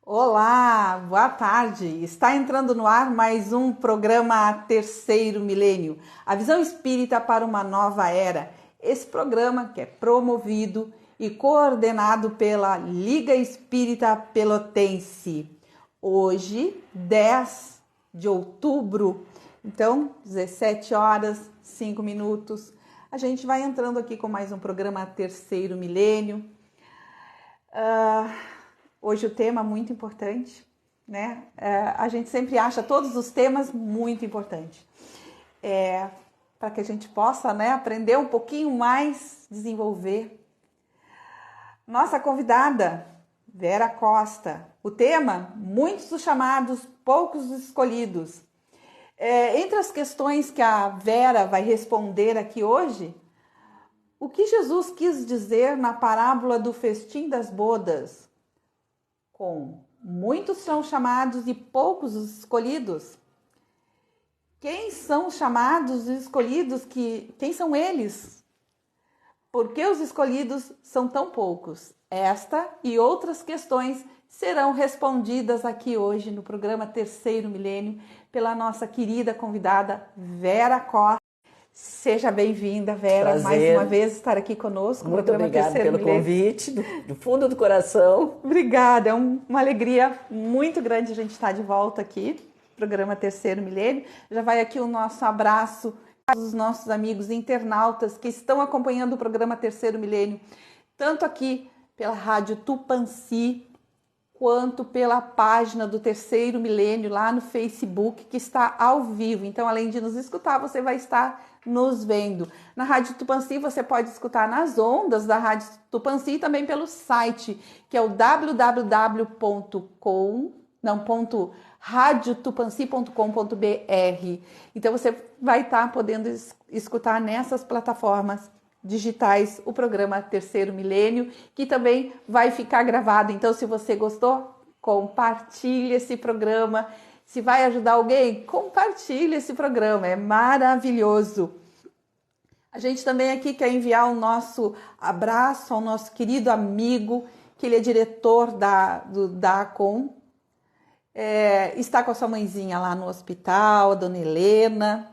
Olá, boa tarde. Está entrando no ar mais um programa Terceiro Milênio, a visão espírita para uma nova era. Esse programa que é promovido e coordenado pela Liga Espírita Pelotense. Hoje, 10 de outubro, então 17 horas, 5 minutos, a gente vai entrando aqui com mais um programa Terceiro Milênio. Hoje o tema é muito importante, né? A gente sempre acha todos os temas muito importantes. Para que a gente possa, né, aprender um pouquinho mais, desenvolver. Nossa convidada, Vera Costa. O tema, muitos os chamados, poucos os escolhidos. Entre as questões que a Vera vai responder aqui hoje, o que Jesus quis dizer na parábola do festim das bodas? Com muitos são chamados e poucos os escolhidos. Quem são os chamados e escolhidos? Quem são eles? Por que os escolhidos são tão poucos? Esta e outras questões serão respondidas aqui hoje no programa Terceiro Milênio pela nossa querida convidada Vera Costa. Seja bem-vinda, Vera, Prazer. mais uma vez estar aqui conosco. Muito obrigada pelo convite, do fundo do coração. Obrigada, é uma alegria muito grande a gente estar de volta aqui, programa Terceiro Milênio. Já vai aqui o nosso abraço aos nossos amigos internautas que estão acompanhando o programa Terceiro Milênio, tanto aqui pela Rádio Tupãssi, quanto pela página do Terceiro Milênio lá no Facebook, que está ao vivo. Então, além de nos escutar, você vai estar nos vendo. Na Rádio Tupãssi você pode escutar nas ondas da Rádio Tupãssi e também pelo site, que é o www.radiotupanci.com.br. Então você vai estar podendo escutar nessas plataformas digitais o programa Terceiro Milênio, que também vai ficar gravado. Então, se você gostou, compartilhe esse programa. Se vai ajudar alguém, compartilhe esse programa, é maravilhoso. A gente também aqui quer enviar o nosso abraço ao nosso querido amigo, que ele é diretor da ACOM, está com a sua mãezinha lá no hospital, a dona Helena.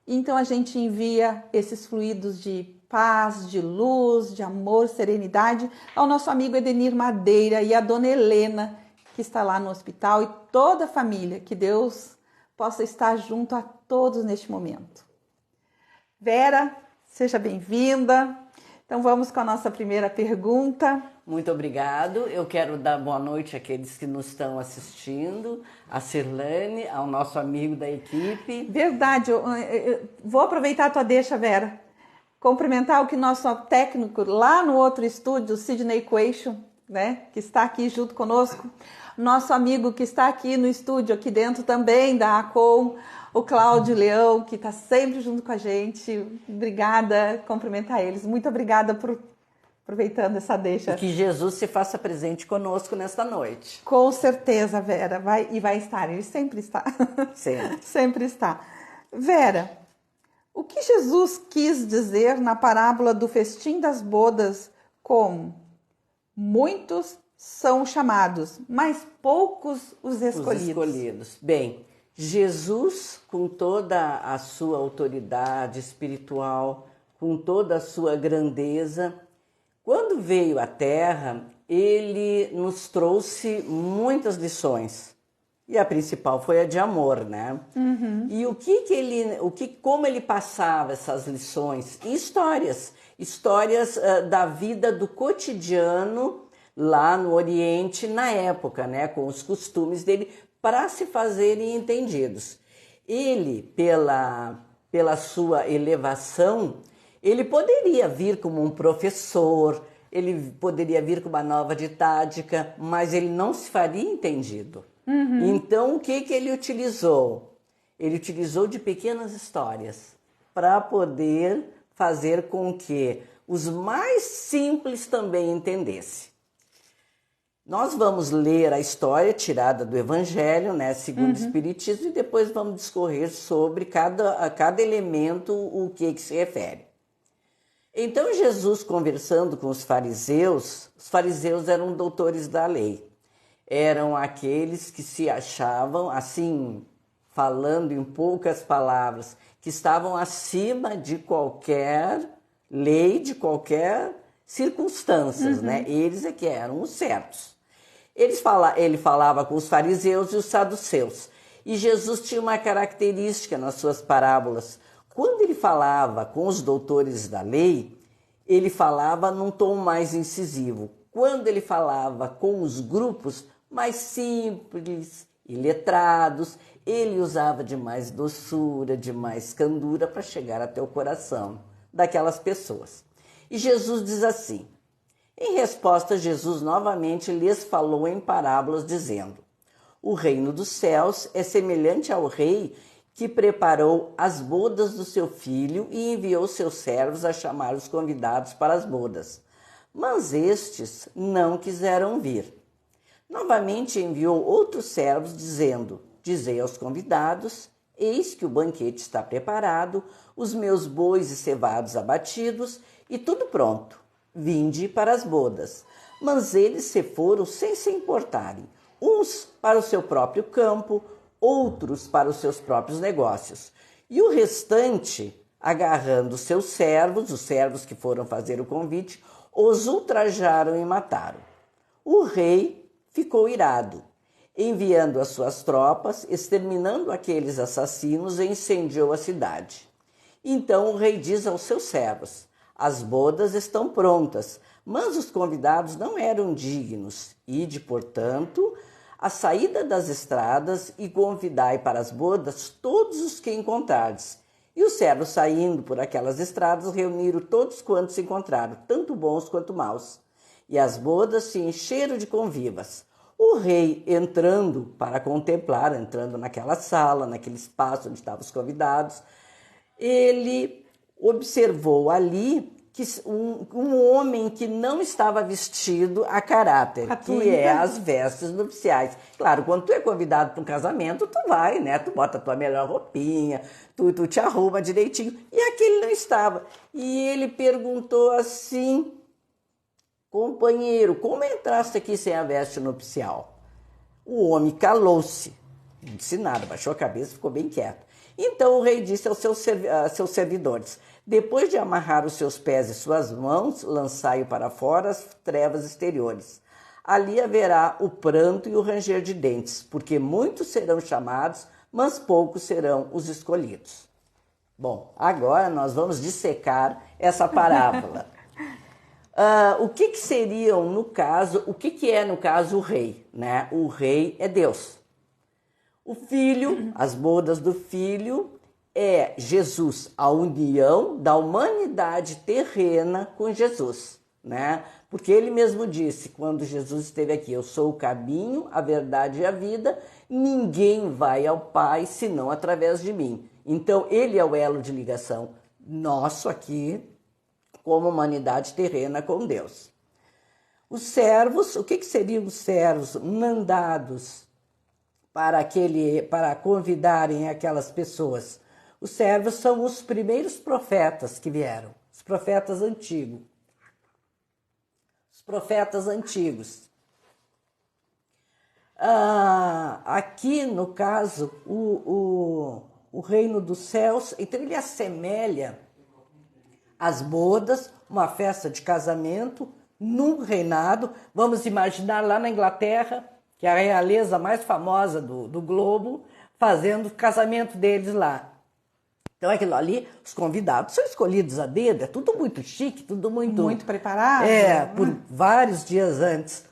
Então a gente envia esses fluidos de paz, de luz, de amor, serenidade ao nosso amigo Edenir Madeira e a dona Helena, que está lá no hospital, e toda a família, que Deus possa estar junto a todos neste momento. Vera, seja bem-vinda. Então vamos com a nossa primeira pergunta. Muito obrigado. Eu quero dar boa noite àqueles que nos estão assistindo, a Cirlane, ao nosso amigo da equipe. Verdade, eu vou aproveitar a tua deixa, Vera. Cumprimentar o que nosso técnico lá no outro estúdio, Sidney Coeixo, né, que está aqui junto conosco. Nosso amigo que está aqui no estúdio, aqui dentro também da ACOM, o Cláudio Leão, que está sempre junto com a gente. Obrigada, cumprimentar eles. Muito obrigada por aproveitando essa deixa. E que Jesus se faça presente conosco nesta noite. Com certeza, Vera, vai estar. Ele sempre está. Sempre. Sempre está. Vera, o que Jesus quis dizer na parábola do festim das bodas com muitos são chamados, mas poucos os escolhidos? Bem, Jesus, com toda a sua autoridade espiritual, com toda a sua grandeza, quando veio à Terra, ele nos trouxe muitas lições. E a principal foi a de amor, né? Uhum. E como ele passava essas lições? Em histórias da vida do cotidiano lá no Oriente na época, né? Com os costumes dele para se fazerem entendidos. Ele, pela sua elevação, ele poderia vir como um professor, ele poderia vir com uma nova didática, mas ele não se faria entendido. Uhum. Então, o que ele utilizou? Ele utilizou de pequenas histórias para poder fazer com que os mais simples também entendessem. Nós vamos ler a história tirada do Evangelho, né, segundo o Espiritismo, e depois vamos discorrer sobre cada elemento, o que se refere. Então, Jesus, conversando com os fariseus eram doutores da lei. eram aqueles que se achavam, assim, falando em poucas palavras, que estavam acima de qualquer lei, de qualquer circunstâncias, né? Eles é que eram os certos. Ele falava com os fariseus e os saduceus. E Jesus tinha uma característica nas suas parábolas. Quando ele falava com os doutores da lei, ele falava num tom mais incisivo. Quando ele falava com os grupos mais simples e letrados, ele usava de mais doçura, de mais candura para chegar até o coração daquelas pessoas. E Jesus diz assim: em resposta, Jesus novamente lhes falou em parábolas, dizendo: o reino dos céus é semelhante ao rei que preparou as bodas do seu filho e enviou seus servos a chamar os convidados para as bodas. Mas estes não quiseram vir. Novamente enviou outros servos, dizendo: dizei aos convidados, eis que o banquete está preparado, os meus bois e cevados abatidos, e tudo pronto. Vinde para as bodas. Mas eles se foram sem se importarem, uns para o seu próprio campo, outros para os seus próprios negócios. E o restante, agarrando seus servos, os servos que foram fazer o convite, os ultrajaram e mataram. O rei ficou irado, enviando as suas tropas, exterminando aqueles assassinos, e incendiou a cidade. Então o rei diz aos seus servos: as bodas estão prontas, mas os convidados não eram dignos. Ide, portanto, à saída das estradas e convidai para as bodas todos os que encontrardes. E os servos, saindo por aquelas estradas, reuniram todos quantos encontraram, tanto bons quanto maus. E as bodas se encheram de convivas. O rei, entrando para contemplar, entrando naquela sala, naquele espaço onde estavam os convidados, ele observou ali que um homem que não estava vestido a caráter, que é as vestes nupciais. Claro, quando tu é convidado para um casamento, tu vai, né? Tu bota a tua melhor roupinha, tu te arruma direitinho. E aquele não estava. E ele perguntou assim: companheiro, como entraste aqui sem a veste nupcial? O homem calou-se, não disse nada, baixou a cabeça e ficou bem quieto. Então o rei disse aos seus servidores: depois de amarrar os seus pés e suas mãos, lançai-o para fora as trevas exteriores. Ali haverá o pranto e o ranger de dentes, porque muitos serão chamados, mas poucos serão os escolhidos. Bom, agora nós vamos dissecar essa parábola. O que seriam, no caso, o que é, no caso, o rei? Né? O rei é Deus. O filho, as bodas do filho, é Jesus, a união da humanidade terrena com Jesus, né? Porque ele mesmo disse, quando Jesus esteve aqui: eu sou o caminho, a verdade e a vida, ninguém vai ao Pai senão através de mim. Então ele é o elo de ligação nosso aqui, como humanidade terrena com Deus. Os servos, o que seriam os servos mandados para convidarem aquelas pessoas? Os servos são os primeiros profetas que vieram, os profetas antigos. Os profetas antigos. Aqui, no caso, o reino dos céus, então ele assemelha as bodas, uma festa de casamento, num reinado. Vamos imaginar lá na Inglaterra, que é a realeza mais famosa do globo, fazendo o casamento deles lá. Então aquilo ali, os convidados são escolhidos a dedo, é tudo muito chique, tudo muito preparado. Por vários dias antes.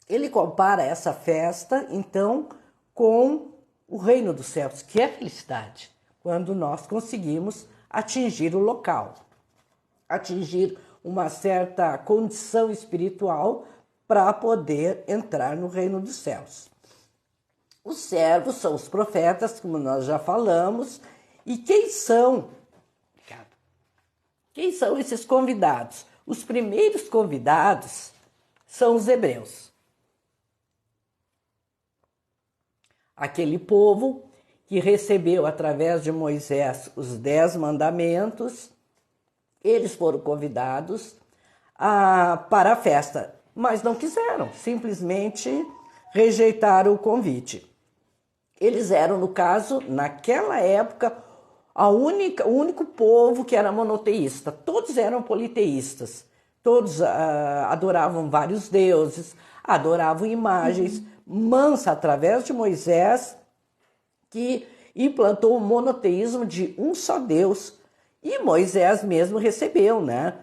Ele compara essa festa, então, com o reino dos céus, que é felicidade, quando nós conseguimos atingir o local, atingir uma certa condição espiritual para poder entrar no reino dos céus. Os servos são os profetas, como nós já falamos. E quem são? Quem são esses convidados? Os primeiros convidados são os hebreus. Aquele povo que recebeu através de Moisés os 10 mandamentos, eles foram convidados para a festa, mas não quiseram, simplesmente rejeitaram o convite. Eles eram, no caso, naquela época, o único povo que era monoteísta. Todos eram politeístas. Todos adoravam vários deuses, adoravam imagens. Mas, através de Moisés, que implantou o monoteísmo de um só Deus. E Moisés mesmo recebeu, né,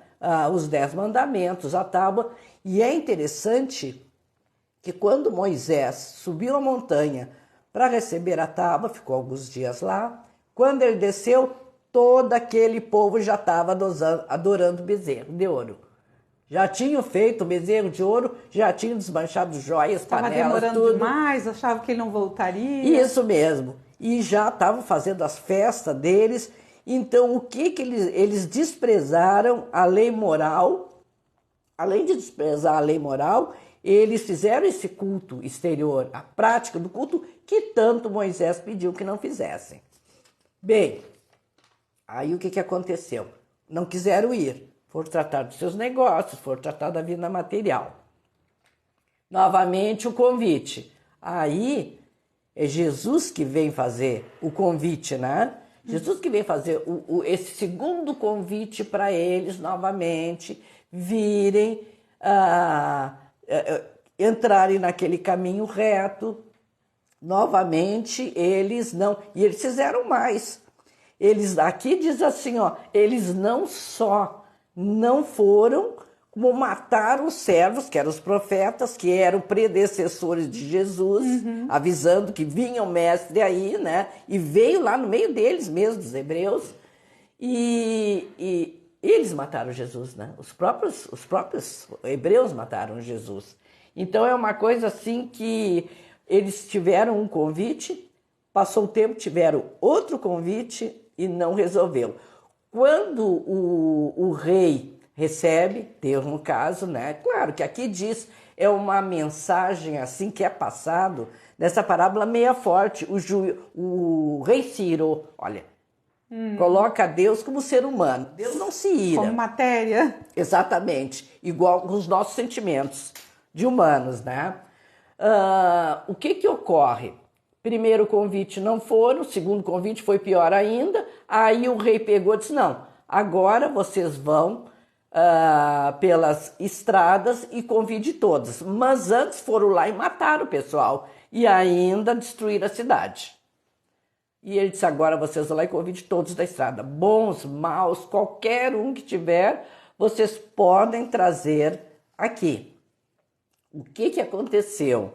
os 10 mandamentos, a tábua. E é interessante que quando Moisés subiu a montanha para receber a tábua, ficou alguns dias lá, quando ele desceu, todo aquele povo já estava adorando bezerro de ouro. Já tinham feito o bezerro de ouro, já tinham desmanchado joias, panelas, tudo. Estava demorando demais, achava que ele não voltaria. Isso mesmo. E já estavam fazendo as festas deles. Então, o que eles desprezaram a lei moral? Além de desprezar a lei moral, eles fizeram esse culto exterior, a prática do culto que tanto Moisés pediu que não fizessem. Bem, aí o que aconteceu? Não quiseram ir. Foram tratar dos seus negócios, foram tratar da vida material. Novamente o convite. Aí é Jesus que vem fazer o convite, né? Jesus que vem fazer esse segundo convite para eles novamente virem, entrarem naquele caminho reto. Novamente eles não... E eles fizeram mais. Eles, aqui diz assim, ó, eles não só não foram, como mataram os servos, que eram os profetas, que eram predecessores de Jesus, avisando que vinha o mestre aí, né? E veio lá no meio deles mesmo, dos hebreus, e eles mataram Jesus, né? Os próprios hebreus mataram Jesus. Então é uma coisa assim que eles tiveram um convite, passou o tempo, tiveram outro convite e não resolveu. Quando o rei recebe, Deus no caso, né? Claro que aqui diz, é uma mensagem assim que é passado, nessa parábola meia forte. O rei se irou, olha, coloca Deus como ser humano. Deus não se ira. Como matéria. Exatamente, igual com os nossos sentimentos de humanos, né? O que ocorre? Primeiro convite não foram, o segundo convite foi pior ainda. Aí o rei pegou e disse, não, agora vocês vão pelas estradas e convide todos. Mas antes foram lá e mataram o pessoal e ainda destruíram a cidade. E ele disse, agora vocês vão lá e convide todos da estrada. Bons, maus, qualquer um que tiver, vocês podem trazer aqui. O que aconteceu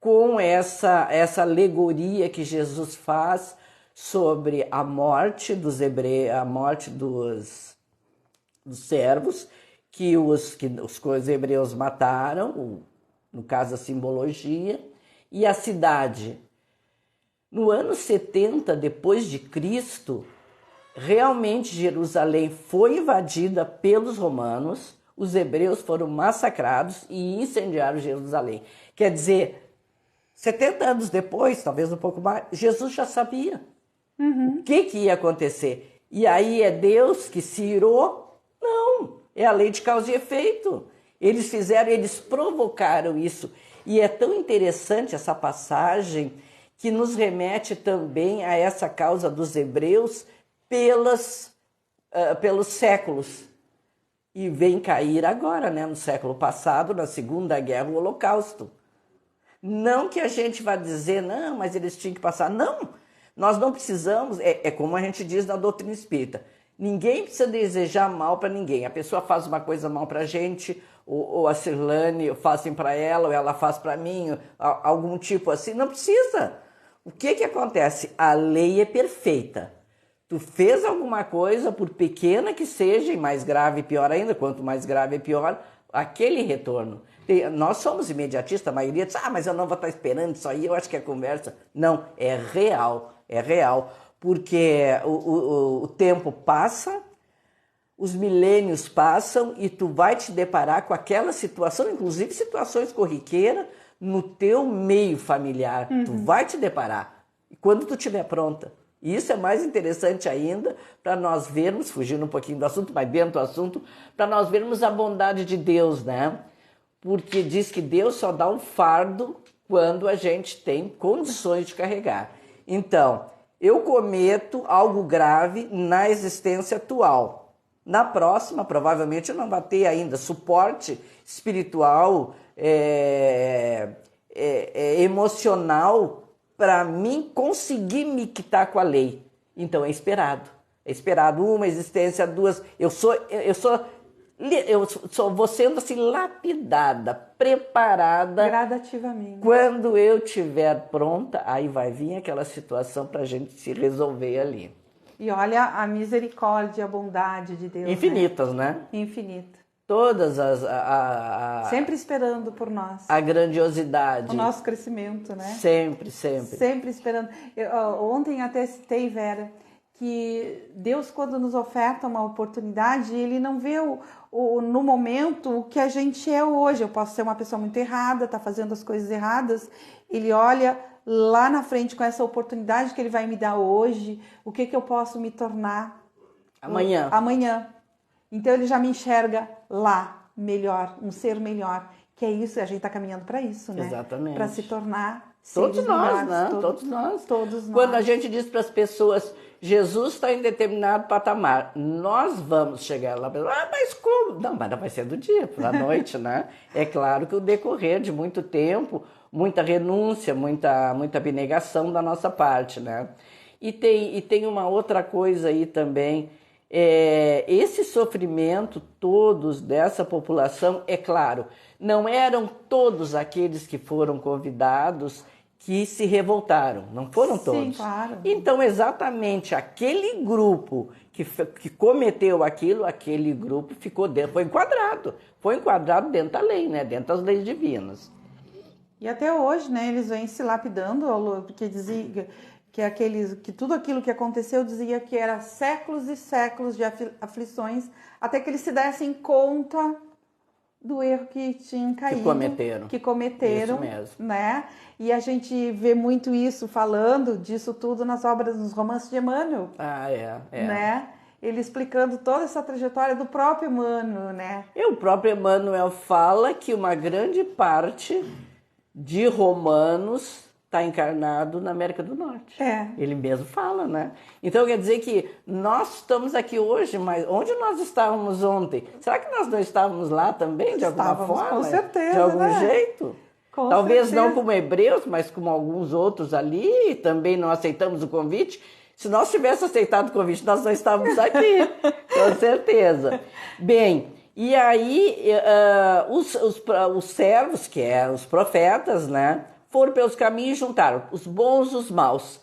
com essa alegoria que Jesus faz sobre a morte dos hebreus, a morte dos servos que os hebreus mataram, no caso a simbologia, e a cidade. No ano 70 depois de Cristo, realmente Jerusalém foi invadida pelos romanos, os hebreus foram massacrados e incendiaram Jerusalém. Quer dizer, 70 anos depois, talvez um pouco mais, Jesus já sabia o que ia acontecer. E aí é Deus que se irou? Não, é a lei de causa e efeito. Eles provocaram isso. E é tão interessante essa passagem que nos remete também a essa causa dos hebreus pelos séculos. E vem cair agora, né, no século passado, na Segunda Guerra, o Holocausto. Não que a gente vá dizer, não, mas eles tinham que passar. Não, nós não precisamos, é como a gente diz na doutrina espírita, ninguém precisa desejar mal para ninguém. A pessoa faz uma coisa mal para a gente, ou a Cirlane faz assim para ela, ou ela faz para mim, algum tipo assim, não precisa. O que acontece? A lei é perfeita. Tu fez alguma coisa, por pequena que seja, e mais grave, pior ainda, quanto mais grave é pior, aquele retorno. Nós somos imediatistas, a maioria diz, mas eu não vou estar esperando isso aí, eu acho que é conversa. Não, é real, porque o tempo passa, os milênios passam e tu vai te deparar com aquela situação, inclusive situações corriqueiras, no teu meio familiar. Tu vai te deparar, e quando tu estiver pronta. E isso é mais interessante ainda para nós vermos, fugindo um pouquinho do assunto, mas dentro do assunto, para nós vermos a bondade de Deus, né? Porque diz que Deus só dá um fardo quando a gente tem condições de carregar. Então, eu cometo algo grave na existência atual. Na próxima, provavelmente, eu não vou ter ainda suporte espiritual, emocional, para mim conseguir me quitar com a lei. Então, é esperado. É esperado uma existência, duas. Vou sendo assim lapidada, preparada. Gradativamente. Quando eu estiver pronta, aí vai vir aquela situação para a gente se resolver ali. E olha a misericórdia, a bondade de Deus. Infinitas, né? Infinita. Todas sempre esperando por nós. A grandiosidade. O nosso crescimento, né? Sempre, sempre. Sempre esperando. Ontem até citei, Vera, que Deus, quando nos oferta uma oportunidade, Ele não vê no momento o que a gente é hoje. Eu posso ser uma pessoa muito errada, tá fazendo as coisas erradas. Ele olha lá na frente com essa oportunidade que Ele vai me dar hoje, o que eu posso me tornar amanhã. Então Ele já me enxerga lá, melhor, um ser melhor. Que é isso, a gente está caminhando para isso, né? Exatamente. Para se tornar todos nós, melhores, né? Todos nós. Todos nós. Quando a gente diz para as pessoas, Jesus está em determinado patamar, nós vamos chegar lá, mas como? Não, mas não vai ser do dia, da noite, né? É claro que o decorrer de muito tempo, muita renúncia, muita abnegação da nossa parte, né? E tem uma outra coisa aí também, esse sofrimento todos dessa população, é claro, não eram todos aqueles que foram convidados que se revoltaram, não foram todos. Sim, claro. Então, exatamente aquele grupo que cometeu aquele grupo foi enquadrado dentro da lei, né? Dentro das leis divinas. E até hoje, né, eles vêm se lapidando, porque dizia que tudo aquilo que aconteceu dizia que era séculos e séculos de aflições, até que eles se dessem conta do erro que tinham caído, que cometeram, isso mesmo, né? E a gente vê muito isso, falando disso tudo nas obras, nos romances de Emmanuel. Né? Ele explicando toda essa trajetória do próprio Emmanuel, né? E o próprio Emmanuel fala que uma grande parte de romanos está encarnado na América do Norte. Ele mesmo fala, né? Então quer dizer que nós estamos aqui hoje, mas onde nós estávamos ontem? Será que nós não estávamos lá também, de alguma forma? Com certeza, de algum né? jeito? Talvez não como hebreus, mas como alguns outros ali, também não aceitamos o convite. Se nós tivéssemos aceitado o convite, nós não estávamos aqui, com certeza. Bem, e aí os servos, que eram os profetas, né? Foram pelos caminhos e juntaram os bons e os maus.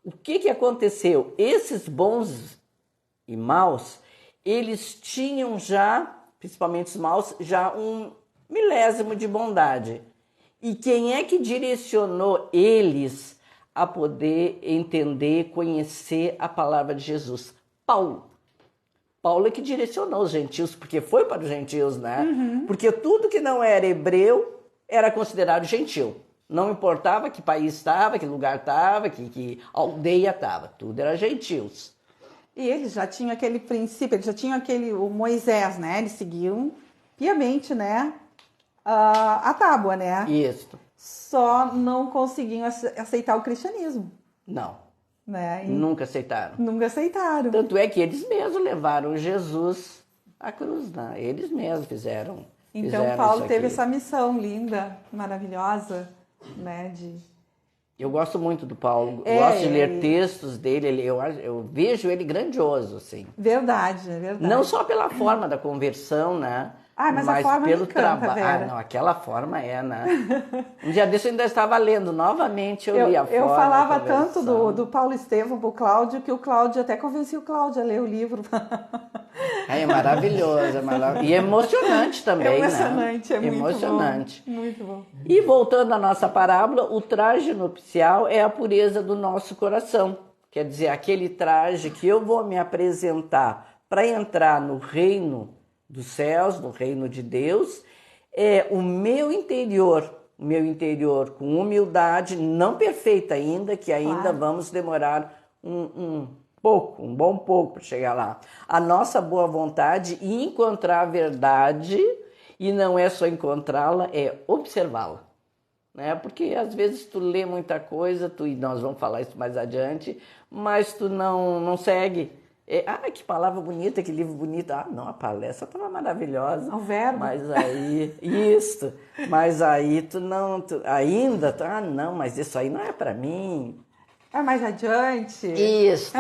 O que aconteceu? Esses bons e maus, eles tinham já, principalmente os maus, já um milésimo de bondade. E quem é que direcionou eles a poder entender, conhecer a palavra de Jesus? Paulo. Paulo é que direcionou os gentios, porque foi para os gentios, né? Uhum. Porque tudo que não era hebreu era considerado gentil. Não importava que país estava, que lugar estava, que aldeia estava. Tudo era gentios. E eles já tinham aquele princípio, eles já tinham o Moisés, né? Eles seguiam piamente, né? A tábua, né? Isso. Só não conseguiam aceitar o cristianismo. Não. Né? Nunca aceitaram. Nunca aceitaram. Tanto é que eles mesmos levaram Jesus à cruz, né? Eles mesmos fizeram. Então Paulo teve essa missão linda, maravilhosa, né? Eu gosto muito do Paulo, gosto de ler textos dele, eu vejo ele grandioso, assim. Verdade. Não só pela forma da conversão, né? Mas a forma pelo me encanta, trabalho. Não, aquela forma né? Um dia desse eu ainda estava lendo, novamente eu li a forma. Eu falava tanto do Paulo Estevam pro Cláudio, que o Cláudio, até convenci o Cláudio a ler o livro. É maravilhoso, E emocionante também, emocionante, né? Emocionante. Muito bom. E voltando à nossa parábola, o traje nupcial é a pureza do nosso coração. Quer dizer, aquele traje que eu vou me apresentar para entrar no reino dos céus, no reino de Deus, é o meu interior com humildade, não perfeita ainda, que ainda vamos demorar um bom pouco para chegar lá. A nossa boa vontade e encontrar a verdade, e não é só encontrá-la, é observá-la. né? Porque às vezes tu lê muita coisa, e nós vamos falar isso mais adiante, mas tu não segue. Que palavra bonita, que livro bonito. Não, a palestra estava maravilhosa. O verbo. Mas aí, isso. Mas aí não, mas isso aí não é para mim. É mais adiante. Isso.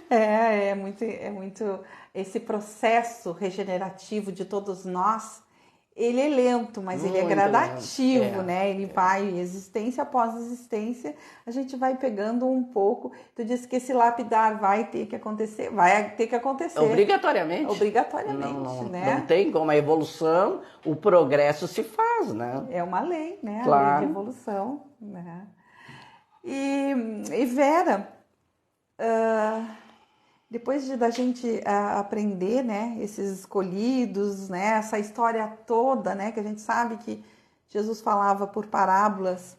É muito esse processo regenerativo de todos nós. Ele é lento, mas ele é gradativo, né? Ele vai, existência após existência, a gente vai pegando um pouco. Tu disse que esse lapidar vai ter que acontecer. Obrigatoriamente. Né? Não tem como a evolução, o progresso se faz, né? É uma lei, né? Claro. A lei de evolução, né? E Vera, depois da gente aprender, né, esses escolhidos, né, essa história toda, né, que a gente sabe que Jesus falava por parábolas,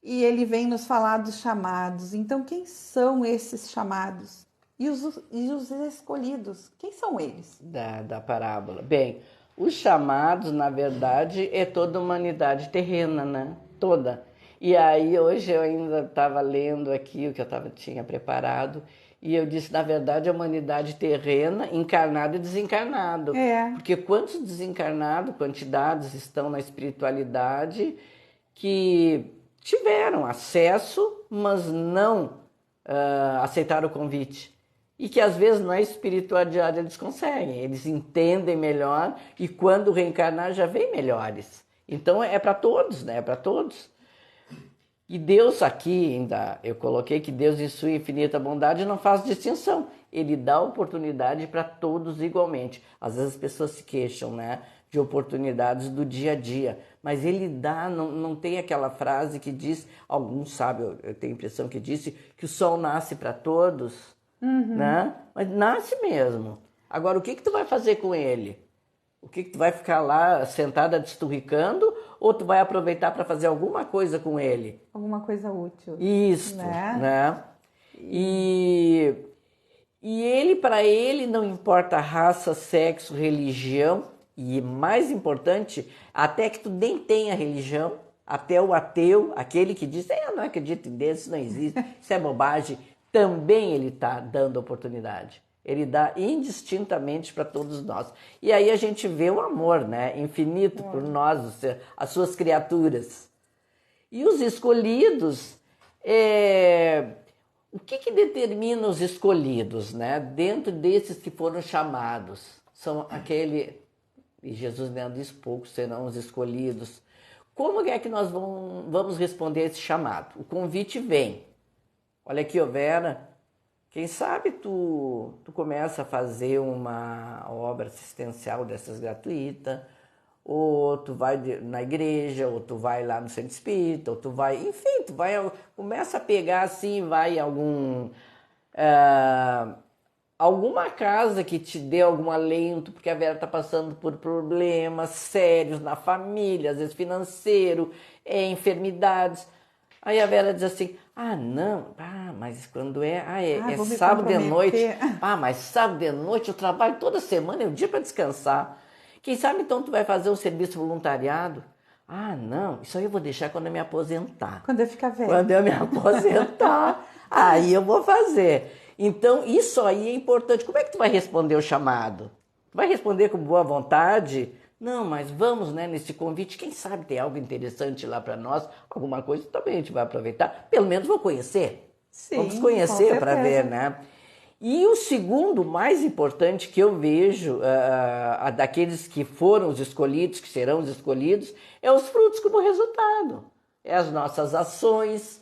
e ele vem nos falar dos chamados. Então, quem são esses chamados? E os escolhidos, quem são eles? Da parábola. Bem, os chamados, na verdade, é toda a humanidade terrena, né? Toda. E aí, hoje eu ainda estava lendo aqui o que eu tinha preparado, e eu disse, na verdade, a humanidade terrena, encarnado e desencarnado. Porque quantos desencarnados, quantidades estão na espiritualidade que tiveram acesso, mas não aceitaram o convite. E que às vezes na espiritualidade eles conseguem, eles entendem melhor e quando reencarnar já vem melhores. Então é para todos, né? É para todos. E Deus aqui, ainda eu coloquei que Deus em sua infinita bondade não faz distinção. Ele dá oportunidade para todos igualmente. Às vezes as pessoas se queixam, né, de oportunidades do dia a dia. Mas ele dá, não tem aquela frase que diz, alguns sabem, eu tenho a impressão que disse, que o sol nasce para todos, né? Mas nasce mesmo. Agora, o que tu vai fazer com ele? O que tu vai ficar lá sentada desturricando ou tu vai aproveitar para fazer alguma coisa com ele? Alguma coisa útil. Isso, né? E ele, para ele, não importa raça, sexo, religião, e mais importante, até que tu nem tenha religião, até o ateu, aquele que diz, eu não acredito em Deus, isso não existe, isso é bobagem, também ele está dando oportunidade. Ele dá indistintamente para todos nós. E aí a gente vê o amor, né, infinito por nós, as suas criaturas. E os escolhidos, o que determina os escolhidos, né? Dentro desses que foram chamados, são aquele, e Jesus não diz poucos serão os escolhidos. Como é que nós vamos responder esse chamado? O convite vem. Olha aqui, Vera, quem sabe tu começa a fazer uma obra assistencial dessas gratuita, ou tu vai na igreja, ou tu vai lá no centro espírita, ou tu vai, enfim, começa a pegar assim, vai alguma casa que te dê algum alento, porque a Vera está passando por problemas sérios na família, às vezes financeiro, enfermidades. Aí a Vera diz assim, mas quando é sábado de noite, mas sábado de noite eu trabalho toda semana, é o dia para descansar. Quem sabe então tu vai fazer um serviço voluntariado? Não, isso aí eu vou deixar quando eu me aposentar. Quando eu ficar velha. Quando eu me aposentar, aí eu vou fazer. Então isso aí é importante. Como é que tu vai responder o chamado? Tu vai responder com boa vontade? Não, mas vamos, né, nesse convite, quem sabe tem algo interessante lá para nós, alguma coisa também a gente vai aproveitar, pelo menos vou conhecer. Sim, vamos conhecer para ver, né? E o segundo, mais importante que eu vejo, daqueles que foram os escolhidos, que serão os escolhidos, é os frutos como resultado. É as nossas ações,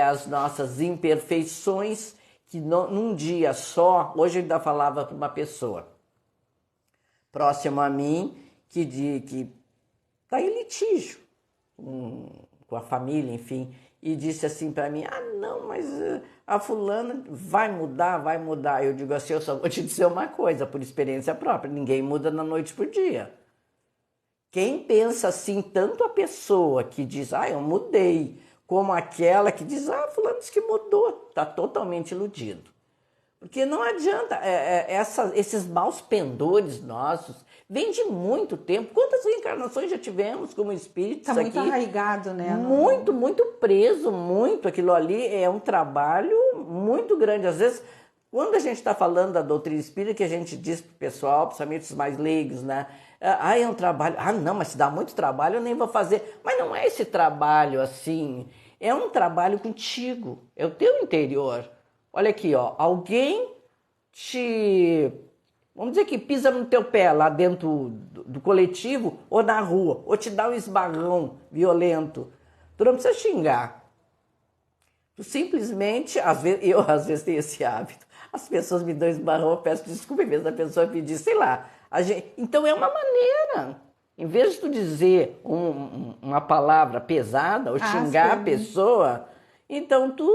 as nossas imperfeições, que num dia só, hoje eu ainda falava para uma pessoa próximo a mim, que está em litígio com a família, enfim, e disse assim para mim, não, mas a fulana vai mudar. Eu digo assim, eu só vou te dizer uma coisa, por experiência própria, ninguém muda da noite pro dia. Quem pensa assim, tanto a pessoa que diz, eu mudei, como aquela que diz, fulano disse que mudou, está totalmente iludido. Porque não adianta, esses maus pendores nossos vem de muito tempo. Quantas reencarnações já tivemos como espíritos aqui? Está muito arraigado, né? Muito, muito preso, muito. Aquilo ali é um trabalho muito grande. Às vezes, quando a gente está falando da doutrina espírita, que a gente diz para o pessoal, principalmente os mais leigos, né? Ah, é um trabalho. Ah, não, mas se dá muito trabalho, eu nem vou fazer. Mas não é esse trabalho assim. É um trabalho contigo. É o teu interior. Olha aqui, ó. Alguém vamos dizer que pisa no teu pé lá dentro do coletivo ou na rua, ou te dá um esbarrão violento. Tu não precisa xingar. Tu simplesmente, às vezes tenho esse hábito. As pessoas me dão esbarrão, eu peço desculpa, em vez da pessoa pedir, sei lá. Então é uma maneira. Em vez de tu dizer uma palavra pesada ou xingar a pessoa, então tu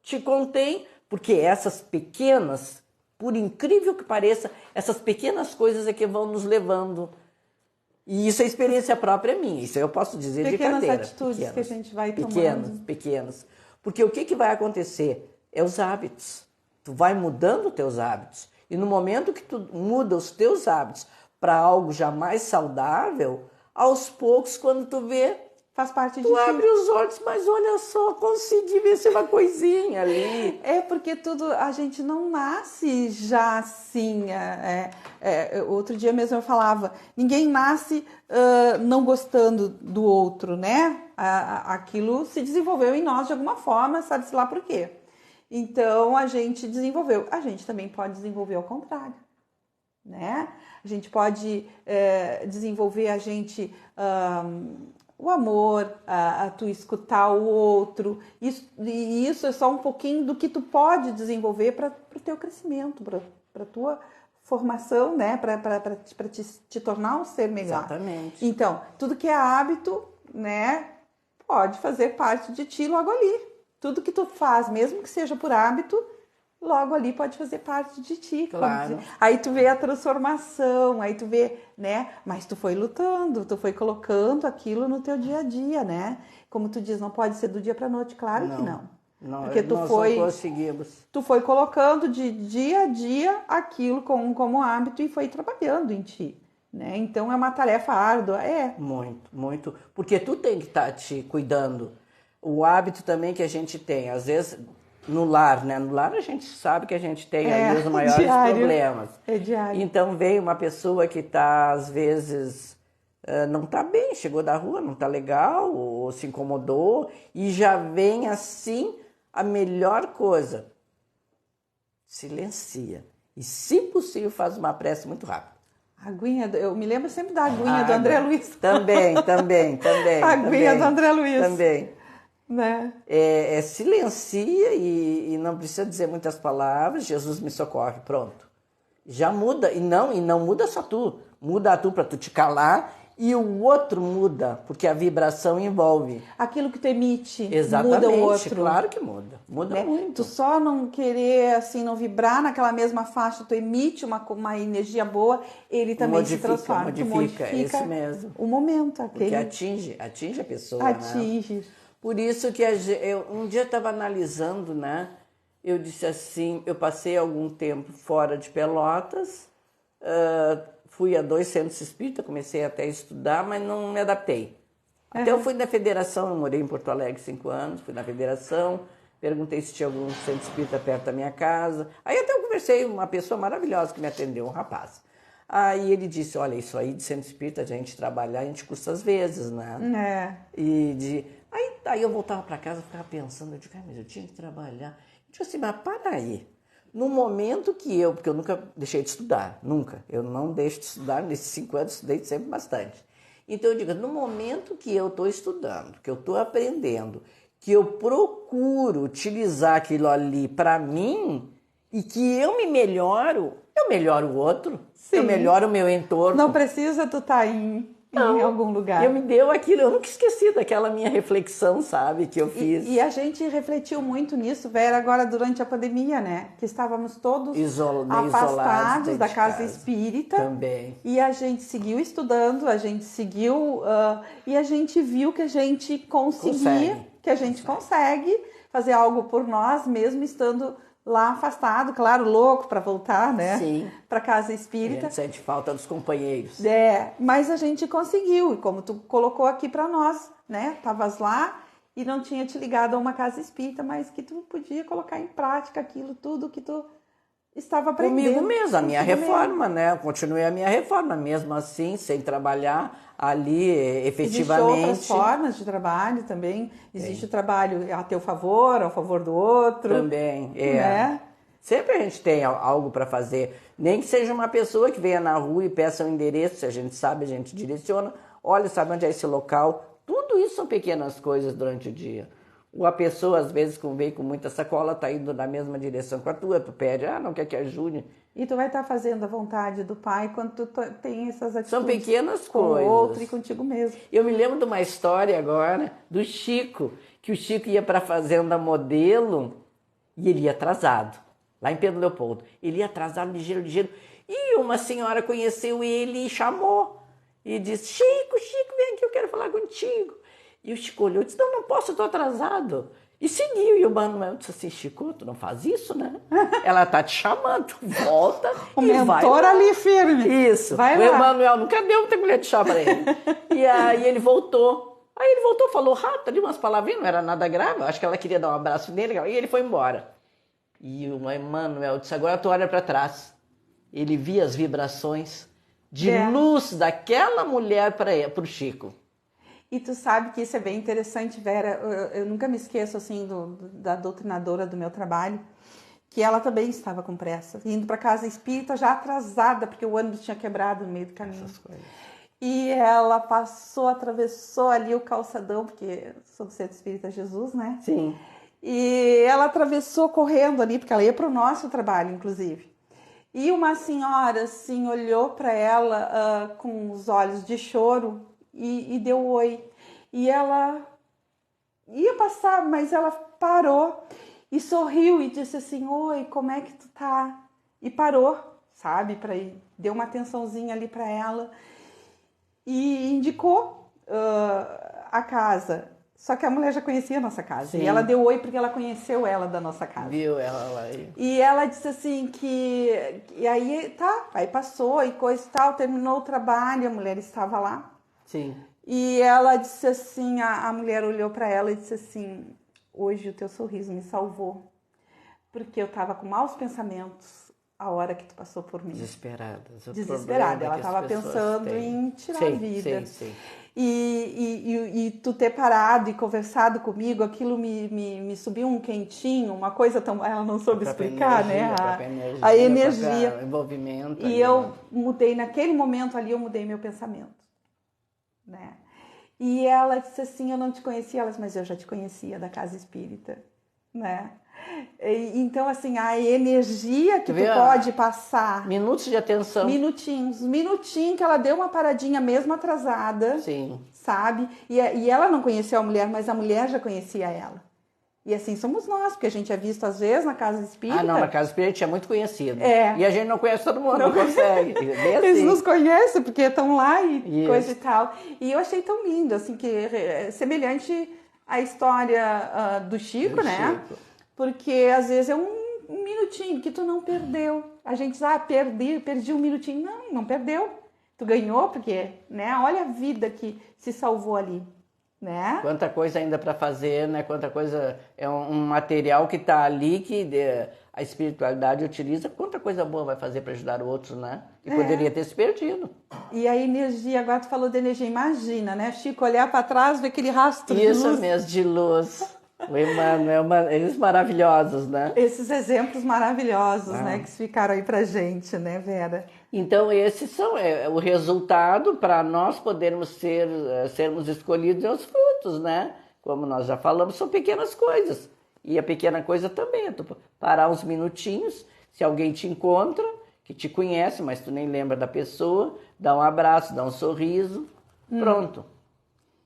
te contém, porque essas pequenas, por incrível que pareça, essas pequenas coisas é que vão nos levando. E isso é experiência própria minha, isso eu posso dizer de carteira. Pequenas atitudes que a gente vai tomando. Pequenas. Porque o que vai acontecer? É os hábitos. Tu vai mudando os teus hábitos. E no momento que tu muda os teus hábitos para algo já mais saudável, aos poucos, quando tu vê, faz parte de tu abre os olhos, mas olha só, consegui vencer uma coisinha ali. É porque a gente não nasce já assim. Outro dia mesmo eu falava, ninguém nasce não gostando do outro, né? Aquilo se desenvolveu em nós de alguma forma, sabe-se lá por quê. Então a gente desenvolveu. A gente também pode desenvolver ao contrário, né? A gente pode desenvolver o amor, a tu escutar o outro. Isso é só um pouquinho do que tu pode desenvolver para o teu crescimento, para a tua formação, né? Para te tornar um ser melhor. Exatamente. Então, tudo que é hábito, né? Pode fazer parte de ti logo ali. Tudo que tu faz, mesmo que seja por hábito, logo ali pode fazer parte de ti. Claro. Aí tu vê a transformação, aí tu vê, né? Mas tu foi lutando, tu foi colocando aquilo no teu dia a dia, né? Como tu diz, não pode ser do dia para noite, claro que não. Porque nós não conseguimos. Tu foi colocando de dia a dia aquilo como hábito e foi trabalhando em ti, né? Então é uma tarefa árdua, Muito, muito. Porque tu tem que estar te cuidando. O hábito também que a gente tem, às vezes no lar, né? No lar a gente sabe que a gente tem aí os maiores problemas. É diário. Então vem uma pessoa que está, às vezes, não está bem, chegou da rua, não está legal, ou se incomodou, e já vem assim a melhor coisa. Silencia. E, se possível, faz uma prece muito rápida. Aguinha, eu me lembro sempre da aguinha do André Luiz. Também. A aguinha do André Luiz. Também. Né? Silencia e não precisa dizer muitas palavras. Jesus me socorre, pronto. Já muda, e não muda só tu. Muda tu para tu te calar e o outro muda, porque a vibração envolve. Aquilo que tu emite, exatamente, muda o outro. Claro que muda. Muda muito. Tu só não querer, assim, não vibrar naquela mesma faixa, tu emite uma energia boa, ele também se transforma. Modifica, é isso mesmo. O momento, aquele. Porque atinge a pessoa, Atinge. Né? Por isso que eu um dia estava analisando, né? Eu disse assim, eu passei algum tempo fora de Pelotas, fui a 2 centros espíritas, comecei até a estudar, mas não me adaptei. Até eu fui na federação, eu morei em Porto Alegre 5 anos, fui na federação, perguntei se tinha algum centro espírita perto da minha casa. Aí até eu conversei com uma pessoa maravilhosa que me atendeu, um rapaz. Aí ele disse, olha, isso aí de centro espírita, a gente trabalhar, a gente custa às vezes, né? Aí eu voltava para casa, ficava pensando, eu digo, mas eu tinha que trabalhar. Eu disse assim, mas para aí. No momento que porque eu nunca deixei de estudar, nunca. Eu não deixo de estudar, nesses 5 anos estudei sempre bastante. Então eu digo, no momento que eu estou estudando, que eu estou aprendendo, que eu procuro utilizar aquilo ali para mim e que eu melhoro o outro, Sim. Eu melhoro o meu entorno. Não precisa tu estar em algum lugar. Eu me deu aquilo, eu nunca esqueci daquela minha reflexão, sabe, que eu fiz. E a gente refletiu muito nisso, Vera, agora durante a pandemia, né? Que estávamos todos afastados da casa espírita. Também. E a gente seguiu estudando, a gente seguiu... e a gente viu que a gente consegue fazer algo por nós, mesmo estando lá afastado, claro, louco para voltar, né? Sim. Para casa A espírita. gente sente falta dos companheiros. Mas a gente conseguiu, e como tu colocou aqui para nós, né? Tavas lá e não tinha te ligado a uma casa espírita, mas que tu podia colocar em prática aquilo tudo que tu estava aprendendo. Comigo mesmo, a minha Contigo reforma, né? Eu continuei a minha reforma, mesmo assim, sem trabalhar ali efetivamente. Existem outras formas de trabalho também. Existe o trabalho a teu favor, ao favor do outro. Também, né? Sempre a gente tem algo para fazer. Nem que seja uma pessoa que venha na rua e peça um endereço, se a gente sabe, a gente direciona. Olha, sabe onde é esse local? Tudo isso são pequenas coisas durante o dia. Ou a pessoa, às vezes, como veio com muita sacola, está indo na mesma direção com a tua, tu pede, não quer que ajude. E tu vai estar fazendo a vontade do Pai quando tu tem essas atitudes. São pequenas com coisas. o outro e contigo mesmo. Eu me lembro de uma história agora do Chico, que o Chico ia para a Fazenda Modelo e ele ia atrasado, lá em Pedro Leopoldo. Ele ia atrasado, ligeiro. E uma senhora conheceu ele e chamou. E disse, Chico, vem aqui, eu quero falar contigo. E o Chico olhou e disse, não posso, eu estou atrasado. E seguiu. E o Manuel disse assim, Chico, tu não faz isso, né? Ela tá te chamando, tu volta o e vai mentor lá. ali firme. Isso. Vai o lá. Emanuel nunca deu muita colher de chá para ele. E aí ele voltou. Falou rápido ali umas palavrinhas, não era nada grave. Acho que ela queria dar um abraço nele. E ele foi embora. E o Emanuel disse, agora tu olha para trás. Ele via as vibrações de luz daquela mulher para o Chico. E tu sabe que isso é bem interessante, Vera. Eu nunca me esqueço assim da doutrinadora do meu trabalho, que ela também estava com pressa, indo para casa espírita já atrasada, porque o ônibus tinha quebrado no meio do caminho. Essas coisas. E ela atravessou ali o calçadão, porque sou do Centro Espírita Jesus, né? Sim. E ela atravessou correndo ali, porque ela ia para o nosso trabalho, inclusive. E uma senhora, assim, olhou para ela com os olhos de choro e deu oi. E ela ia passar, mas ela parou e sorriu e disse assim, oi, como é que tu tá? E parou, sabe, deu uma atençãozinha ali para ela e indicou a casa. Só que a mulher já conhecia a nossa casa. Sim. E ela deu oi porque ela conheceu ela da nossa casa. Viu ela lá aí. E ela disse assim que... E aí, aí passou e coisa e tal, terminou o trabalho, a mulher estava lá. Sim. E ela disse assim, a mulher olhou para ela e disse assim, hoje o teu sorriso me salvou, porque eu estava com maus pensamentos a hora que tu passou por mim. Desesperada. Ela estava pensando em tirar a vida. Sim. E tu ter parado e conversado comigo, aquilo me subiu um quentinho, uma coisa tão... Ela não soube explicar, energia, né? A energia. O envolvimento. E eu mudei, naquele momento ali, eu mudei meu pensamento. Né? E ela disse assim, eu não te conhecia, mas eu já te conhecia da casa espírita, né? Então assim, a energia que tu pode passar, minutos de atenção, minutinhos que ela deu uma paradinha mesmo atrasada, sim, sabe? E ela não conheceu a mulher, mas a mulher já conhecia ela. E assim somos nós, porque a gente é visto às vezes na casa espírita. Na casa espírita é muito conhecido. E a gente não conhece todo mundo, não consegue. Eles nos conhecem porque estão lá e coisa e tal. E eu achei tão lindo, assim, que é semelhante à história do Chico, né? Chico. Porque às vezes é um minutinho que tu não perdeu. A gente diz, perdi um minutinho. Não perdeu. Tu ganhou, porque, né? Olha a vida que se salvou ali. Né? Quanta coisa ainda para fazer, né? Quanta coisa é um material que está ali que a espiritualidade utiliza. Quanta coisa boa vai fazer para ajudar o outro, né? E poderia ter se perdido. E a energia, agora tu falou de energia, imagina, né? Chico olhar para trás, ver aquele rastro de luz. Isso mesmo, de luz. O Emmanuel, eles maravilhosos, né? Esses exemplos maravilhosos, né? Que ficaram aí pra gente, né, Vera? Então, esses são o resultado para nós podermos sermos escolhidos e os frutos, né? Como nós já falamos, são pequenas coisas. E a pequena coisa também é tu parar uns minutinhos, se alguém te encontra, que te conhece, mas tu nem lembra da pessoa, dá um abraço, dá um sorriso, pronto.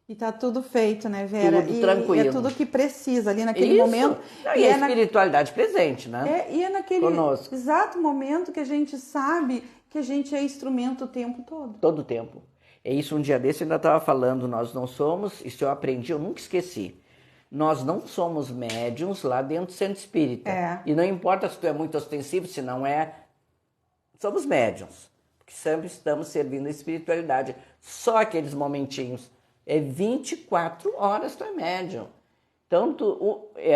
E tá tudo feito, né, Vera? Tudo tranquilo. E é tudo que precisa ali naquele momento. E a espiritualidade presente, né? E é naquele conosco. Exato momento que a gente sabe que a gente é instrumento o tempo todo. Todo o tempo. É isso, um dia desse eu ainda estava falando, nós não somos, isso eu aprendi, eu nunca esqueci. Nós não somos médiums lá dentro do centro espírita. E não importa se tu é muito ostensivo, se não é. Somos médiums. Porque sempre estamos servindo a espiritualidade. Só aqueles momentinhos. É 24 horas tu é médium. Então,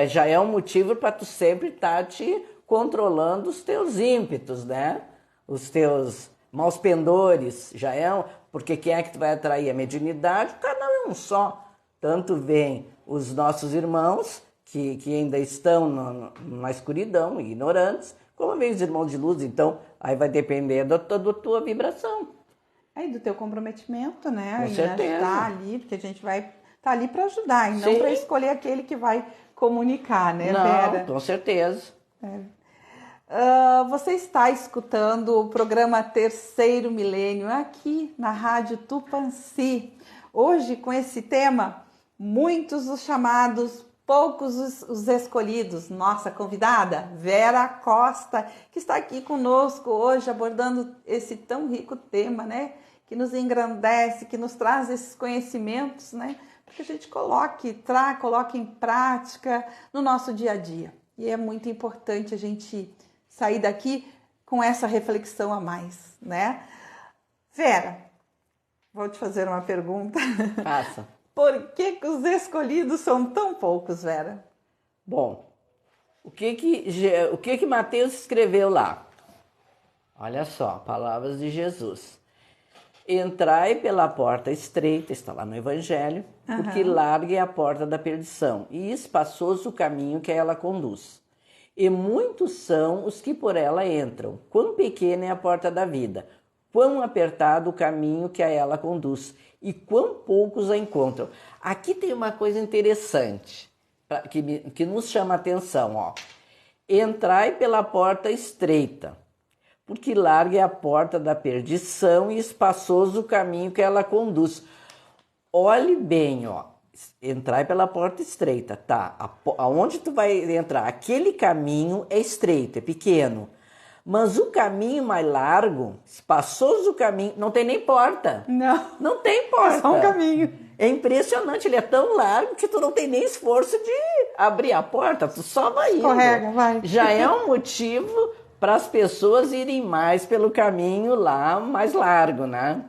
já é um motivo para tu sempre estar te controlando os teus ímpetos, né? Os teus maus pendores. Já é porque quem é que tu vai atrair? A mediunidade? O canal é um só. Tanto vem os nossos irmãos, que ainda estão na escuridão, ignorantes, como vem os irmãos de luz. Então, aí vai depender da tua vibração. Aí do teu comprometimento, né? Com certeza. Ajudar ali, porque a gente vai estar ali para ajudar e não para escolher aquele que vai comunicar, né, Vera? Não, com certeza. Você está escutando o programa Terceiro Milênio aqui na Rádio Tupãssi. Hoje com esse tema, muitos os chamados, poucos os escolhidos. Nossa convidada, Vera Costa, que está aqui conosco hoje abordando esse tão rico tema, né? Que nos engrandece, que nos traz esses conhecimentos, né? Para que a gente coloque em prática no nosso dia a dia. E é muito importante a gente sair daqui com essa reflexão a mais, né? Vera, vou te fazer uma pergunta. Faça. Por que os escolhidos são tão poucos, Vera? Bom, o que Mateus escreveu lá? Olha só, palavras de Jesus. Entrai pela porta estreita, está lá no Evangelho, porque larga é a porta da perdição, e espaçoso o caminho que a ela conduz. E muitos são os que por ela entram. Quão pequena é a porta da vida, quão apertado o caminho que a ela conduz, e quão poucos a encontram. Aqui tem uma coisa interessante, que nos chama a atenção. Ó. Entrai pela porta estreita, porque larga é a porta da perdição e espaçoso o caminho que ela conduz. Olhe bem, ó. Entrai pela porta estreita, tá? Aonde tu vai entrar? Aquele caminho é estreito, é pequeno. Mas o caminho mais largo, espaçoso o caminho, não tem nem porta. Não tem porta. É só um caminho. É impressionante, ele é tão largo que tu não tem nem esforço de abrir a porta, tu só vai indo. Escorrega, vai. Já é um motivo para as pessoas irem mais pelo caminho lá mais largo, né?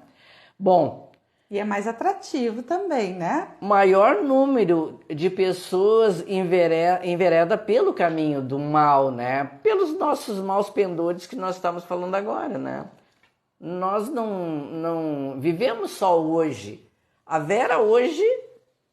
Bom... E é mais atrativo também, né? Maior número de pessoas envereda pelo caminho do mal, né? Pelos nossos maus pendores que nós estamos falando agora, né? Nós não vivemos só hoje. A Vera hoje,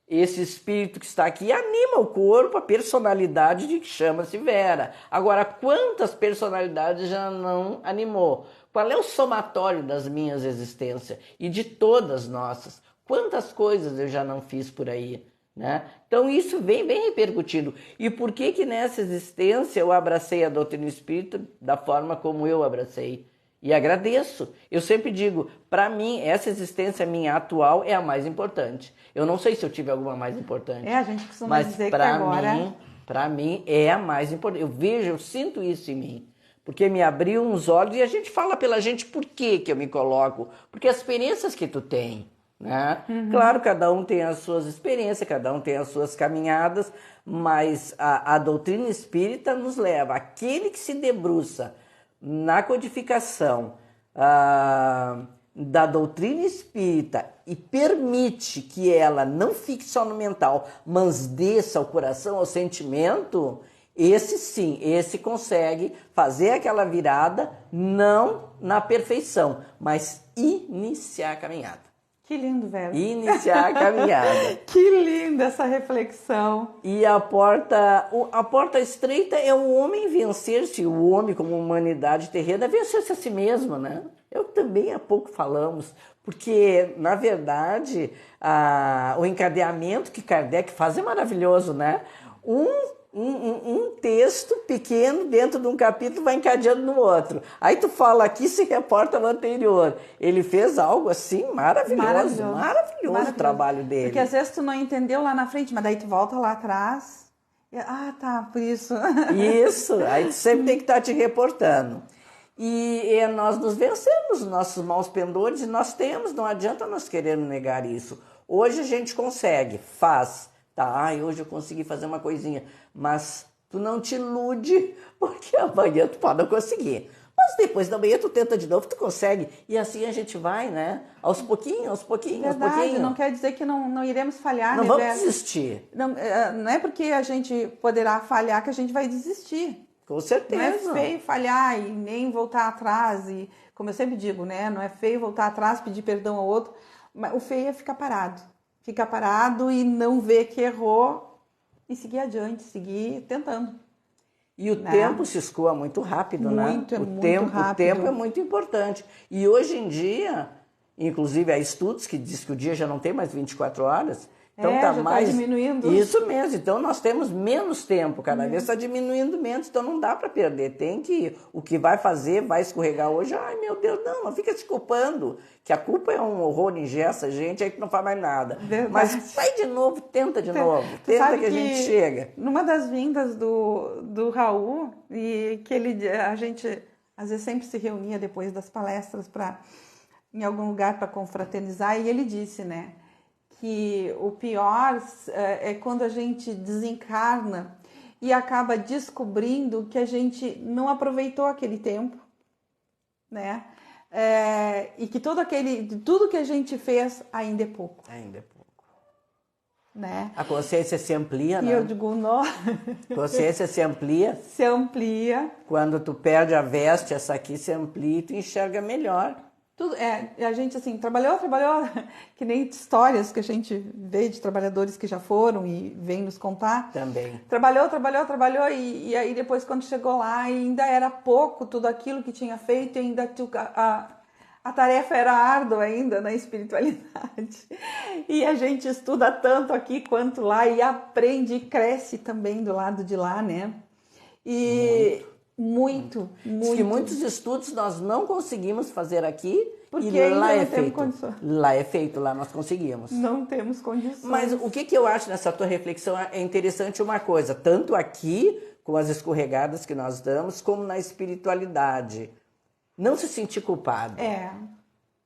esse espírito que está aqui, anima o corpo, a personalidade de que chama-se Vera. Agora, quantas personalidades já não animou? Qual é o somatório das minhas existências e de todas nossas? Quantas coisas eu já não fiz por aí, né? Então isso vem bem repercutindo. E por que nessa existência eu abracei a doutrina espírita da forma como eu abracei? E agradeço. Eu sempre digo, para mim, essa existência minha atual é a mais importante. Eu não sei se eu tive alguma mais importante. A gente costuma dizer que agora... Para mim é a mais importante. Eu sinto isso em mim. Porque me abriu uns olhos e a gente fala pela gente por que eu me coloco. Porque as experiências que tu tem, né? Claro, cada um tem as suas experiências, cada um tem as suas caminhadas, mas a doutrina espírita nos leva, aquele que se debruça na codificação da doutrina espírita e permite que ela não fique só no mental, mas desça ao coração, ao sentimento... Esse sim, esse consegue fazer aquela virada, não na perfeição, mas iniciar a caminhada. Que lindo, Vera. Iniciar a caminhada. Que linda essa reflexão. E a porta estreita é o homem vencer-se, o homem como humanidade terrena, vencer-se a si mesmo, né? Eu também há pouco falamos, porque, na verdade, o encadeamento que Kardec faz é maravilhoso, né? Um texto pequeno dentro de um capítulo vai encadeando no outro. Aí tu fala aqui, se reporta no anterior. Ele fez algo assim maravilhoso o trabalho dele. Porque às vezes tu não entendeu lá na frente, mas daí tu volta lá atrás. Por isso. Isso, aí tu sempre tem que estar te reportando. E nós nos vencemos, nossos maus pendores, e nós temos, não adianta nós querermos negar isso. Hoje a gente consegue, faz Tá, ai, hoje eu consegui fazer uma coisinha, mas tu não te ilude, porque amanhã tu pode não conseguir. Mas depois da manhã tu tenta de novo, tu consegue. E assim a gente vai, né? Aos pouquinhos, aos pouquinhos, aos Verdade, pouquinhos. não quer dizer que não iremos falhar, Não né, vamos Vera? desistir. Não é porque a gente poderá falhar que a gente vai desistir. Com Não certeza. é feio falhar e nem voltar atrás. E, como eu sempre digo, né? Não é feio voltar atrás, pedir perdão ao outro. Mas o feio é ficar parado. Ficar parado e não ver que errou e seguir adiante, seguir tentando. E o tempo se escoa muito rápido, Muito, né? é O muito tempo, rápido. o tempo é muito importante. E hoje em dia, inclusive há estudos que diz que o dia já não tem mais 24 horas. Então já tá diminuindo. Isso mesmo. Então nós temos menos tempo, cada vez está diminuindo menos, então não dá para perder. Tem que o que vai fazer, vai escorregar hoje. Ai, meu Deus, não fica se culpando, que a culpa é um horror, engessa a gente, aí que não faz mais nada. Verdade. Mas vai de novo, tenta de novo, tenta que a gente chega. Numa das vindas do Raul, e que a gente às vezes sempre se reunia depois das palestras em algum lugar para confraternizar, e ele disse, né, que o pior é quando a gente desencarna e acaba descobrindo que a gente não aproveitou aquele tempo, né? E que tudo que a gente fez ainda é pouco. Ainda é pouco. Né? A consciência se amplia, né? E eu digo, não. A consciência se amplia. Se amplia. Quando tu perde a veste, essa aqui se amplia e tu enxerga melhor. Tudo, a gente assim, trabalhou, que nem histórias que a gente vê de trabalhadores que já foram e vêm nos contar. Também. Trabalhou e aí depois quando chegou lá ainda era pouco tudo aquilo que tinha feito, e ainda a tarefa era árdua ainda na espiritualidade. E a gente estuda tanto aqui quanto lá e aprende e cresce também do lado de lá, né? E muito. Diz que muitos estudos nós não conseguimos fazer aqui, porque e lá é feito. Condições. Lá é feito, lá nós conseguimos. Não temos condições. Mas o que eu acho nessa tua reflexão é interessante uma coisa, tanto aqui, com as escorregadas que nós damos, como na espiritualidade. Não se sentir culpado.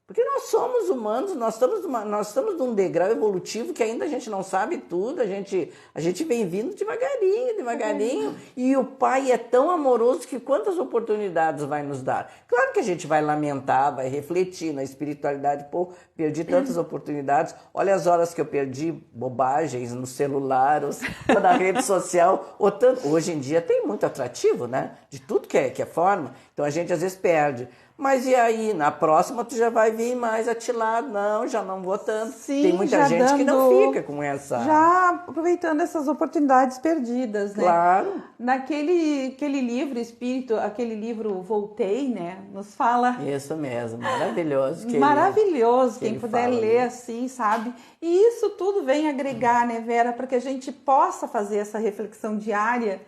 Porque nós somos humanos, nós estamos num degrau evolutivo que ainda a gente não sabe tudo, a gente vem vindo devagarinho, e o Pai é tão amoroso que quantas oportunidades vai nos dar? Claro que a gente vai lamentar, vai refletir na espiritualidade, pô, perdi tantas oportunidades, olha as horas que eu perdi, bobagens no celular, ou na rede social, hoje em dia tem muito atrativo, né? De tudo que é forma, então a gente às vezes perde. Mas e aí, na próxima tu já vai vir mais atilado, não, já não vou tanto. Sim, tem muita gente que não fica com essa... Já aproveitando essas oportunidades perdidas, né? Claro. Aquele livro Espírito, aquele livro Voltei, né? Nos fala... Isso mesmo, maravilhoso. Maravilhoso, quem puder ler assim, sabe? E isso tudo vem agregar, né, Vera? Para que a gente possa fazer essa reflexão diária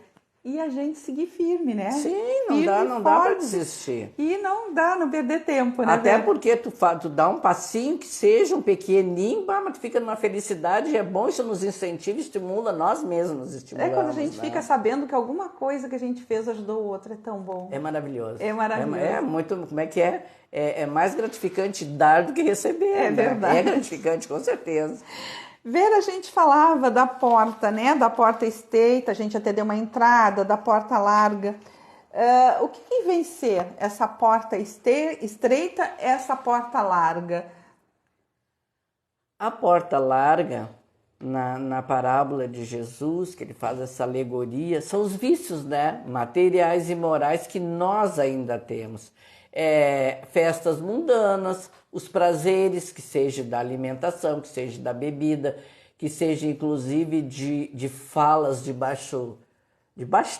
e a gente seguir firme, né? Sim, não dá para desistir. E não perder tempo, né? Até porque tu dá um passinho que seja um pequenininho, mas tu fica numa felicidade, é bom, isso nos incentiva, estimula, nós mesmos nos estimulamos. Quando a gente fica sabendo que alguma coisa que a gente fez ajudou o outro, é tão bom. É maravilhoso. É maravilhoso. É muito, como é que é? É mais gratificante dar do que receber. É verdade. É gratificante, com certeza. Vera, a gente falava da porta, né? Da porta estreita, a gente até deu uma entrada, da porta larga. O que vem ser essa porta estreita, essa porta larga? A porta larga, na parábola de Jesus, que ele faz essa alegoria, são os vícios, né? Materiais e morais que nós ainda temos. Festas mundanas, os prazeres, que seja da alimentação, que seja da bebida, que seja inclusive de falas de baixo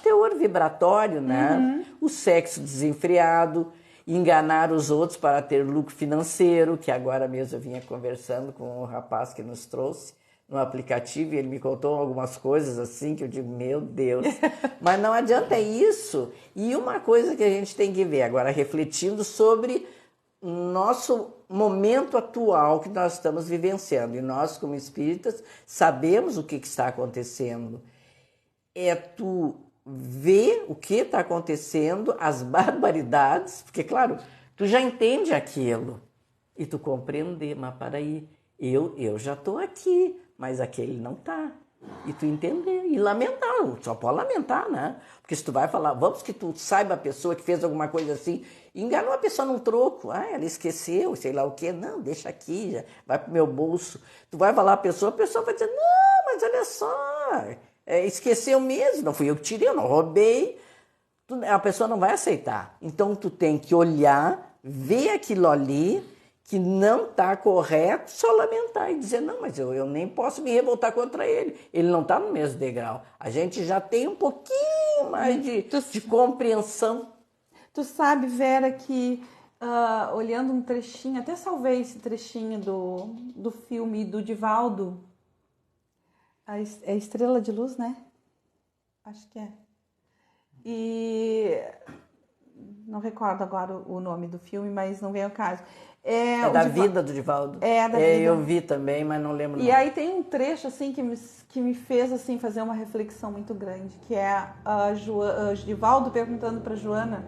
teor vibratório, né? O sexo desenfreado, enganar os outros para ter lucro financeiro, que agora mesmo eu vinha conversando com o rapaz que nos trouxe no aplicativo e ele me contou algumas coisas assim que eu digo, meu Deus, mas não adianta, é isso. E uma coisa que a gente tem que ver agora, refletindo sobre nosso momento atual que nós estamos vivenciando, e nós como espíritas sabemos o que está acontecendo, é tu ver o que está acontecendo, as barbaridades, porque claro, tu já entende aquilo e tu compreender, mas para aí, eu já estou aqui, mas aquele não está. E tu entender e lamentar, só pode lamentar, né? Porque se tu vai falar, vamos que tu saiba a pessoa que fez alguma coisa assim, enganou a pessoa num troco, ela esqueceu, sei lá o quê, não, deixa aqui, já vai pro meu bolso. Tu vai falar a pessoa vai dizer, não, mas olha só, esqueceu mesmo, não fui eu que tirei, eu não roubei. A pessoa não vai aceitar. Então tu tem que olhar, ver aquilo ali, que não está correto, só lamentar e dizer, não, mas eu nem posso me revoltar contra ele. Ele não está no mesmo degrau. A gente já tem um pouquinho mais de compreensão. Tu sabe, Vera, que olhando um trechinho, até salvei esse trechinho do filme do Divaldo, é Estrela de Luz, né? Acho que é. E não recordo agora o nome do filme, mas não vem ao caso. É da vida do Divaldo. É, da vida. Eu vi também, mas não lembro. E aí tem um trecho assim que me fez assim fazer uma reflexão muito grande, que é Divaldo perguntando para Joana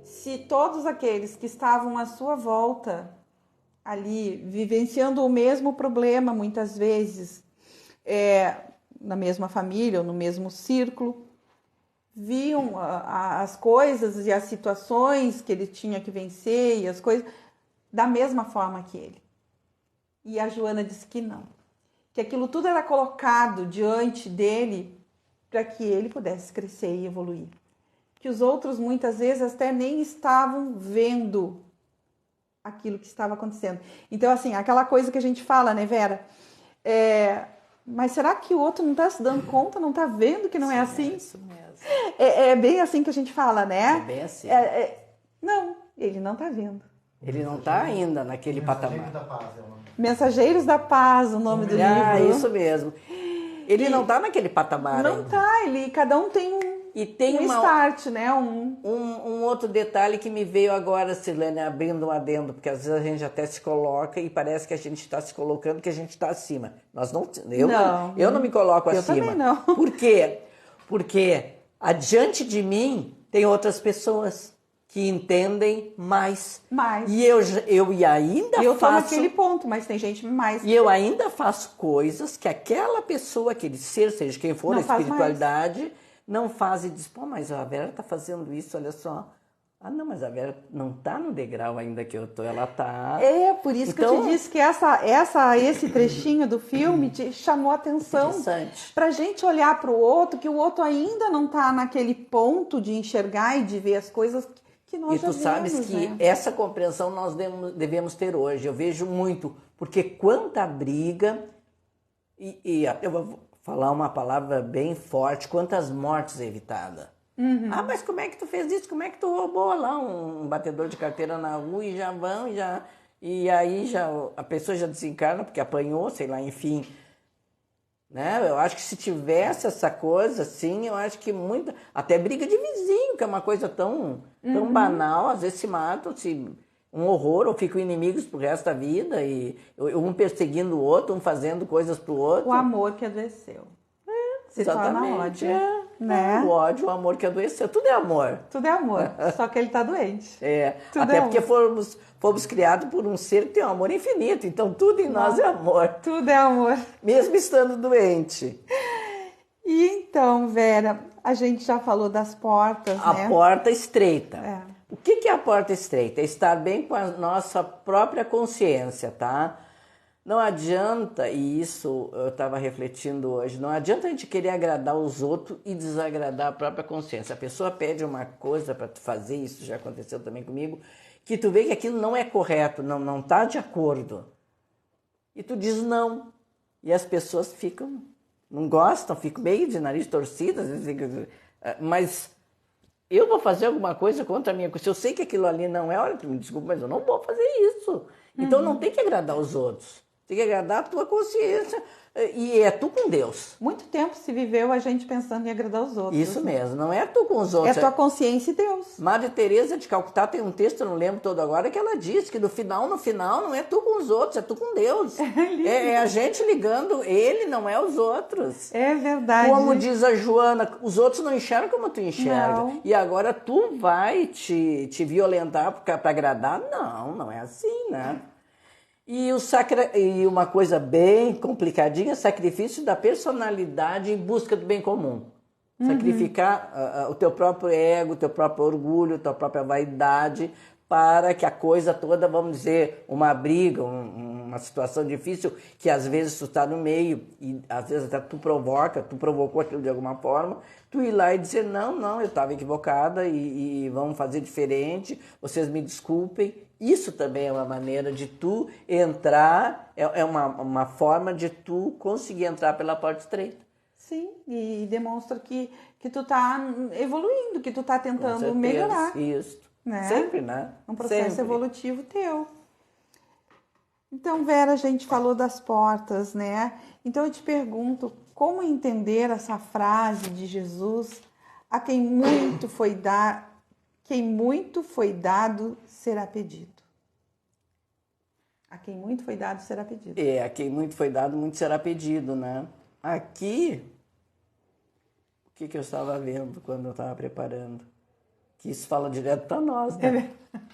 se todos aqueles que estavam à sua volta ali vivenciando o mesmo problema muitas vezes, na mesma família ou no mesmo círculo, viam as coisas e as situações que ele tinha que vencer e as coisas da mesma forma que ele. E a Joana disse que não. Que aquilo tudo era colocado diante dele para que ele pudesse crescer e evoluir. Que os outros muitas vezes até nem estavam vendo aquilo que estava acontecendo. Então, assim, aquela coisa que a gente fala, né, Vera? Mas será que o outro não está se dando conta, não está vendo que não é assim? É isso mesmo. É bem assim que a gente fala, né? É bem assim. Não, ele não está vendo. Ele não está ainda naquele patamar. Da Paz, Mensageiros da Paz, o nome do livro. Isso mesmo. Ele não está naquele patamar não ainda. Está, cada um tem um start, né? Um outro detalhe que me veio agora, Silene, abrindo um adendo, porque às vezes a gente até se coloca e parece que a gente está se colocando, que a gente está acima. Eu não me coloco acima. Eu também não. Por quê? Porque adiante de mim tem outras pessoas que entendem mais. E eu ainda eu faço... tô naquele ponto, mas tem gente mais... E eu ainda faço coisas que aquela pessoa, aquele ser, seja quem for, a espiritualidade, não faz e diz, pô, mas a Vera tá fazendo isso, olha só. Ah, não, mas a Vera não tá no degrau ainda que eu tô, ela tá... por isso que eu te disse que esse trechinho do filme te chamou a atenção. Interessante. Pra gente olhar pro outro, que o outro ainda não tá naquele ponto de enxergar e de ver as coisas que nós já vemos. E tu sabes que essa compreensão nós devemos ter hoje. Eu vejo muito, porque quanta briga, e eu vou falar uma palavra bem forte, quantas mortes evitadas. Uhum. Ah, mas como é que tu fez isso? Como é que tu roubou lá um batedor de carteira na rua e já vão, e aí a pessoa já desencarna porque apanhou, sei lá, enfim. Né? Eu acho que se tivesse essa coisa, assim, eu acho que muita... Até briga de vizinho, que é uma coisa tão banal, às vezes se matam, um horror, ou ficam inimigos pro resto da vida, e um perseguindo o outro, um fazendo coisas pro outro. O amor que adoeceu. Se torna ódio. Né? O ódio, o amor que adoeceu. Tudo é amor. Tudo é amor, só que ele tá doente. Tudo até porque fomos criados por um ser que tem um amor infinito, então tudo em nós é amor. Tudo é amor. Mesmo estando doente. E então, Vera, a gente já falou das portas, né? A porta estreita. O que é a porta estreita? É estar bem com a nossa própria consciência, tá? Não adianta, e isso eu estava refletindo hoje, não adianta a gente querer agradar os outros e desagradar a própria consciência. A pessoa pede uma coisa para tu fazer, isso já aconteceu também comigo, que tu vê que aquilo não é correto, não está de acordo. E tu diz não. E as pessoas não gostam, ficam meio de nariz torcido, às vezes, mas eu vou fazer alguma coisa contra a minha consciência. Eu sei que aquilo ali não é, olha, tu me desculpa, mas eu não vou fazer isso. Então não tem que agradar os outros. Tem que agradar a tua consciência. E é tu com Deus. Muito tempo se viveu a gente pensando em agradar os outros. Isso mesmo, não é tu com os outros. É tua consciência e Deus. Madre Teresa de Calcutá tem um texto, eu não lembro todo agora, que ela diz que no final não é tu com os outros, é tu com Deus. É a gente ligando ele, não é os outros. É verdade. Como diz a Joana, os outros não enxergam como tu enxerga. Não. E agora tu vai te violentar para agradar? Não é assim, né? E uma coisa bem complicadinha, sacrifício da personalidade em busca do bem comum. Sacrificar o teu próprio ego, o teu próprio orgulho, a tua própria vaidade, para que a coisa toda, vamos dizer, uma briga, uma situação difícil, que às vezes tu está no meio, e às vezes até tu provocou aquilo de alguma forma, tu ir lá e dizer, não, eu estava equivocada e vamos fazer diferente, vocês me desculpem. Isso também é uma maneira de tu entrar, é uma forma de tu conseguir entrar pela porta estreita. Sim, e demonstra que tu tá evoluindo, que tu tá tentando melhorar. Isso. Né? Sempre, né? Um processo Sempre. evolutivo teu. Então, Vera, a gente falou das portas, né? Então eu te pergunto, como entender essa frase de Jesus, a quem muito foi dado será pedido. A quem muito foi dado será pedido. A quem muito foi dado, muito será pedido, né? Aqui, o que eu estava vendo quando eu estava preparando? Que isso fala direto para nós, né?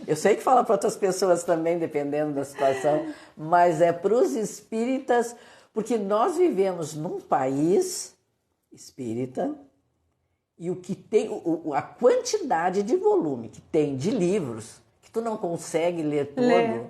Eu sei que fala para outras pessoas também, dependendo da situação, mas é para os espíritas, porque nós vivemos num país espírita e o que tem, a quantidade de volume que tem de livros que tu não consegue ler todo.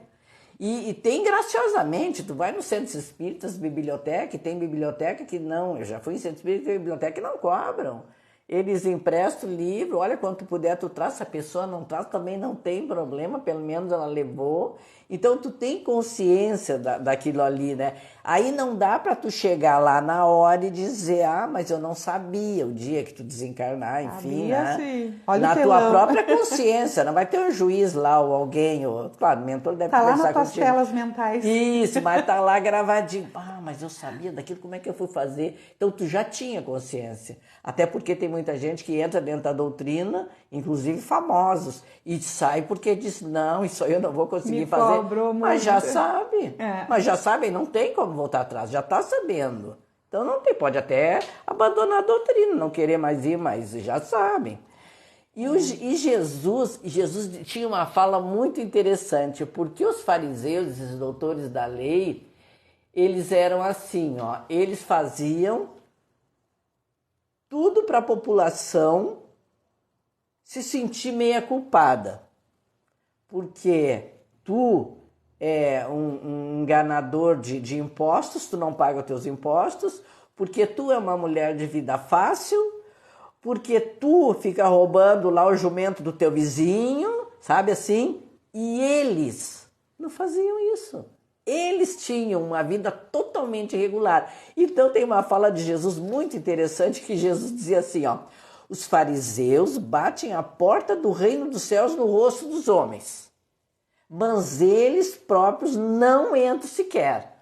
E tem graciosamente, tu vai no centro espíritas, biblioteca, e tem biblioteca que não, eu já fui em centro espírita, tem biblioteca que não cobram. Eles emprestam o livro, olha quanto puder tu traz, se a pessoa não traz também não tem problema, pelo menos ela levou. Então tu tem consciência daquilo ali, né? Aí não dá para tu chegar lá na hora e dizer, mas eu não sabia o dia que tu desencarnar, enfim, né? Sim. Olha na tua própria consciência, não vai ter um juiz lá ou alguém, ou, claro, o mentor deve conversar contigo. Tá lá nas tuas telas mentais. Isso, mas tá lá gravadinho. Mas eu sabia daquilo, como é que eu fui fazer? Então tu já tinha consciência. Até porque tem muita gente que entra dentro da doutrina, inclusive famosos, e sai porque diz, não, isso aí eu não vou conseguir fazer. Mas já sabe. Mas já sabe, não tem como voltar atrás, já está sabendo. Então não tem, pode até abandonar a doutrina, não querer mais ir, mas já sabem. E Jesus tinha uma fala muito interessante, porque os fariseus, os doutores da lei, eles eram assim, eles faziam tudo para a população se sentir meia culpada. Porque tu é um enganador de impostos, tu não paga os teus impostos, porque tu é uma mulher de vida fácil, porque tu fica roubando lá o jumento do teu vizinho, sabe assim? E eles não faziam isso. Eles tinham uma vida totalmente irregular. Então tem uma fala de Jesus muito interessante que Jesus dizia assim, os fariseus batem a porta do reino dos céus no rosto dos homens, mas eles próprios não entram sequer.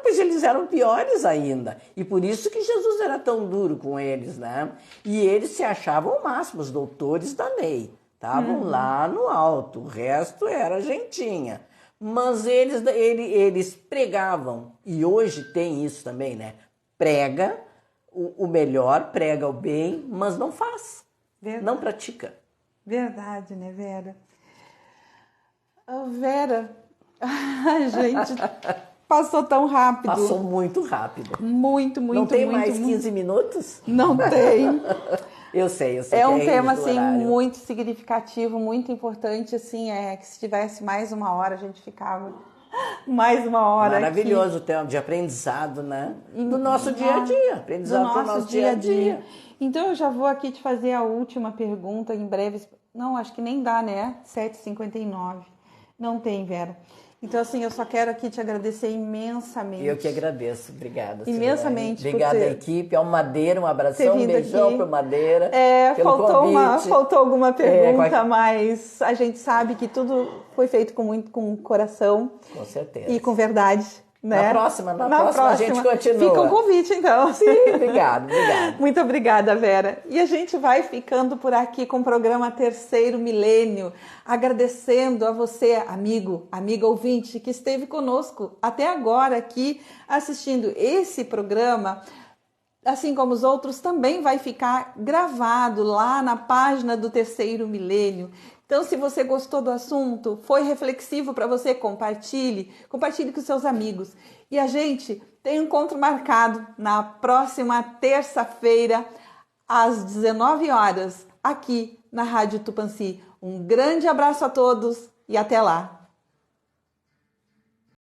Pois eles eram piores ainda. E por isso que Jesus era tão duro com eles, né? E eles se achavam o máximo, os doutores da lei. Estavam lá no alto, o resto era gentinha. Mas eles pregavam, e hoje tem isso também, né? Prega o melhor, prega o bem, mas não faz, não pratica. Verdade, né, Vera? Vera, a gente passou tão rápido. Passou muito rápido. Muito. Não tem mais 15 minutos? Não tem. Eu sei. É um tema, assim, muito significativo, muito importante, assim, que se tivesse mais uma hora, a gente ficava mais uma hora. Maravilhoso o tema de aprendizado, né? Do nosso dia a dia. Aprendizado do nosso dia a dia. Então, eu já vou aqui te fazer a última pergunta em breve. Não, acho que nem dá, né? 7h59. Não tem, Vera. Então, assim, eu só quero aqui te agradecer imensamente. Eu que agradeço. Obrigada. Imensamente. Obrigada à equipe, ao Madeira, um abração, um beijão para o Madeira. Faltou alguma pergunta, mas a gente sabe que tudo foi feito com coração. Com certeza. E com verdade. Né? Na próxima a gente continua. Fica um convite, então. Sim, obrigado. Muito obrigada, Vera. E a gente vai ficando por aqui com o programa Terceiro Milênio, agradecendo a você, amiga ouvinte, que esteve conosco até agora aqui assistindo esse programa. Assim como os outros, também vai ficar gravado lá na página do Terceiro Milênio. Então, se você gostou do assunto, foi reflexivo para você, compartilhe com seus amigos. E a gente tem um encontro marcado na próxima terça-feira, às 19 horas, aqui na Rádio Tupãssi. Um grande abraço a todos e até lá!